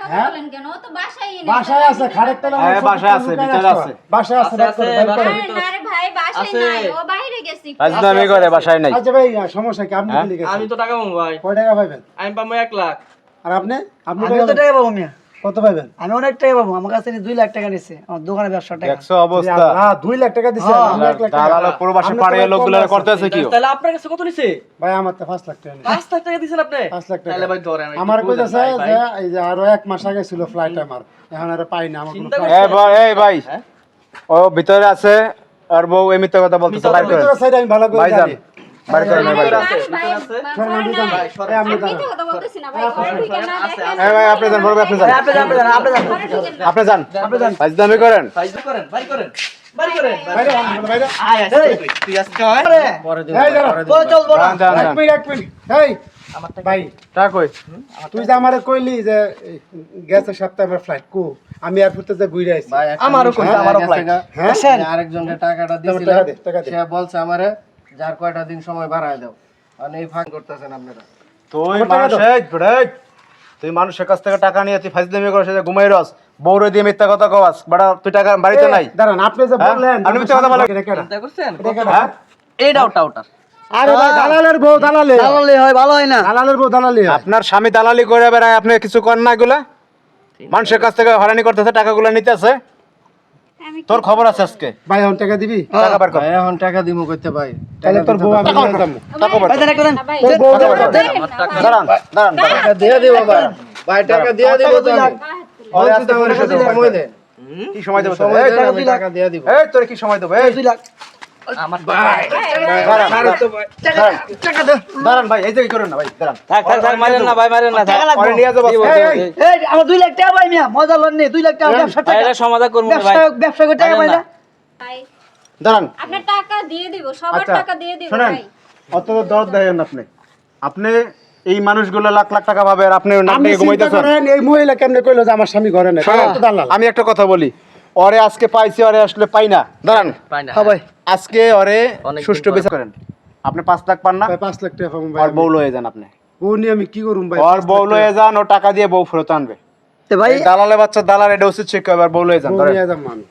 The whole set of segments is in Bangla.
কথা বলেন কেন? ও তো বাসায় এনে বাসায় আছে খাড়ের তলা হ্যাঁ বাসায় আছে ভিতরে আছে বাসায় আছে আছে, না রে ভাই বাসায় নাই, ও বাইরে গেছে। ফাজলামি করে বাসায় নাই আচ্ছা ভাই সমস্যা কি আপনি কি লিখেছেন আমি তো টাকা পাবো ভাই, কয় টাকা পাবেন আমি পাবো 1 লাখ। আর আপনি আপনি আমি তো টাকা পাবো মিয়া, কত পাবেন আমি অনেক টাকা পাবো। আমার কাছে 2 লাখ টাকা নিছে আমার দোকানে ব্যবসা টাকা। দেখছো অবস্থা 2 লাখ টাকা দিছেন আমরা 1 লাখ টাকা দালাল প্রবাসী পাড়িয়ে লোকগুলো করতেছে কি তাহলে আপনার কাছে কত নিছে? ভাই আমার তো 5 লাখ টাকা নিছে 5 লাখ টাকা দিছেন আপনি? 5 লাখ টাকা তাহলে ভাই ধরেন আমার কইতাছে যে এই যে আরো 1 মাস আগে ছিল ফ্লাইট আমার এখন আর পাই না আমার কোনো চিন্তা flight। এই ভাই ও ভিতরে আছে আর বউ এমনিতে কথা বলতেছে বাইরে করে ভিতরে সাইড আমি ভালো করে ভাইজান জানি বাইরে করে আরে ভাই ভাই, আছে, ভাই, আছে। ভাই, আমি নাই। ভাই, আমি আপনি দাঁড়ান। মিথ্যা কথা বলতেছি না ভাই, ঘরে ঢুকে না দেখেন। এই ভাই আপনি যান বড় ভাই আপনি যান আপনি যান, আপনি যান, আপনি যান। ঘরে ঢুকেন না। আপনি যান ফাজলামি করেন ভাই করেন, ভাই করেন, ভাই করেন। বাইরে বাইরে আয় আয় তুই আজকে হয় এই দাঁড়া বল চল বল। যান যান যান। এক মিনিট এই ভাই টাকা কই তুই যে আমারে কইলি যে গেছে সপ্তাহে আমার ফ্লাইট কো আমি এয়ারপোর্টে যে ঘুরে আইছি আমারও কইছে, আমারও ফ্লাইট। হ্যাঁ আরেকজনকে টাকাটা টাকা দিয়েছিলাম দে টাকা দে সে বলছে আমারে যার কয়টা দিন সময় বাড়ায় দাও আর এই ফাঁক করতেছেন আপনারা তুই তুই মানুষের কাছ থেকে টাকা নিয়ে তুই ফাজলামি করে সে ঘুমাই রস বউরে দিয়ে মিথ্যা কথা কওয়াস বড় তুই টাকা বাড়িতে নাই দাঁড়ান আপনি যে হ্যাঁ? বললেন আপনি মিথ্যা কথা বলেন। চিন্তা করছেন? হ্যাঁ এইটাও টাউটার। আরে ভাই দালালের বউ দালালে তাহলে হয় ভালো হয় না। দালালের বউ দালালে হয়। আপনার স্বামী দালালি করে বেড়ায় আপনি কিছু করেন না এগুলা মানুষের কাছ থেকে হয়রানি করতেছে টাকাগুলো নিতেছে তোর খবর আছে আজকে ভাই এখন টাকা দিবি টাকা বের কর ভাই এখন টাকা দিমু কইতে ভাই তাহলে তোর বউ আমি নিয়ে যাবো টাকা বের ভাই কর। দেন একটা দেন। ভাই, তোর বউ দেন, দাও, দেন, দাঁড়ান দাঁড়ান দাঁড়ান টাকা দিয়ে দিব ভাই ভাই টাকা দিয়ে দিব তো আমি ওরে আস্তে করে টাকা শুধু দিলে সময় দেন কি সময় দেব সময় এই দেন আমি টাকা দিয়ে দিব এই তোর কি সময় দেব এই 2 লাখ আমার দাঁড়ান দাঁড়ান ভাই এই যে কি করেন না ভাই দাঁড়ান থাক থাক থাক, মারেন না ভাই, মারেন না, থাক। ওরে নিয়ে যাবো এই, এই, এই আমার 2 লাখ টাকা পাই মিয়া, মজা লন নে 2 লাখ টাকা ব্যবসা ভাই, টাকা। এটা সমাধান করবো না ভাই। ব্যবসা করে টাকা পাই না। ভাই, দাঁড়ান আপনার টাকা দিয়ে দিব, সবার আচ্ছা টাকা দিয়ে দিব শুনেন ভাই। অত দরদ দেন আপনি আপনি এই মানুষগুলো লাখ লাখ টাকা পাবে আর আপনি নাক আপনি দিয়ে চিন্তা ঘুমাইতেছেন করেন এই মহিলা কেমনে কইলো যে আমার স্বামী ঘরে নেই শোনেন, তো দালাল আমি একটা কথা বলি ওরে আজকে পাইছি ওরে আসলে পাই না দাঁড়ান পাই না। হ্যাঁ ভাই আজকে ওরে অনেকদিন সুষ্ঠু পর। বিচার করেন আপনি 5 লাখ পান না ভাই 5 লাখ টাকা পাবো ভাই আর বউ লয়ে যান আপনি বউ নিয়ে আমি কি করুম ভাই আর বউ লয়ে যান ও টাকা দিয়ে বউ ফেরত আনবে তে ভাই এই দালালে বাচ্চা দালাল এটা উচিত শিক্ষা এবার বউ লয়ে যান বউ ধরেন নিয়ে যাবো আমি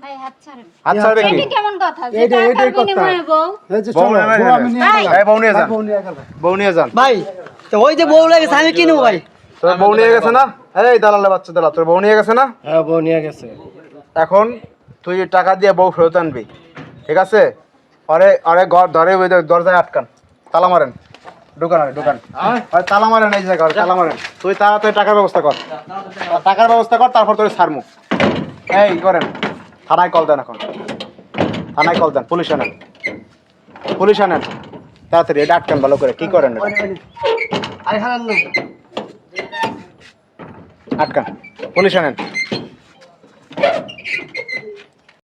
ভাই, হাত ছাড়েন। হাত ছাড়বে কি এটা কেমন কথা? যে এইটা- টাকার এইটাই কথা। বিনিময়ে বউ? এই যে বউ চলো নেবে, বউ নেবে। আমি নিয়ে ভাই। গেলাম এই বউ নিয়ে যান বউ নিয়ে গেলাম বউ নিয়ে যান ভাই তো ওই যে বউ লাগেছে আমি কি নেবো ভাই? তোর বউ নিয়ে গেছে না এই দালালে বাচ্চা দালাল তোর বউ নিয়ে গেছে না হ্যাঁ বউ নিয়ে গেছে এখন তুই টাকা দিয়ে বউ ফেরত আনবি ঠিক আছে আরে আরে ঘর ধরে ওই দরজায় আটকান তালা মারেন দোকান আরে দোকান আরে তালা মারেন এই জায়গা তালা মারেন তুই তাড়াতাড়ি টাকার ব্যবস্থা কর টাকার ব্যবস্থা কর তারপর তোর ছাড়মু এই করেন থানায় কল দেন এখন থানায় কল দেন পুলিশ আনেন তাড়াতাড়ি এটা আটকান ভালো করে কি করেন এটা? আরে খারাপ না। আটকান পুলিশ আনেন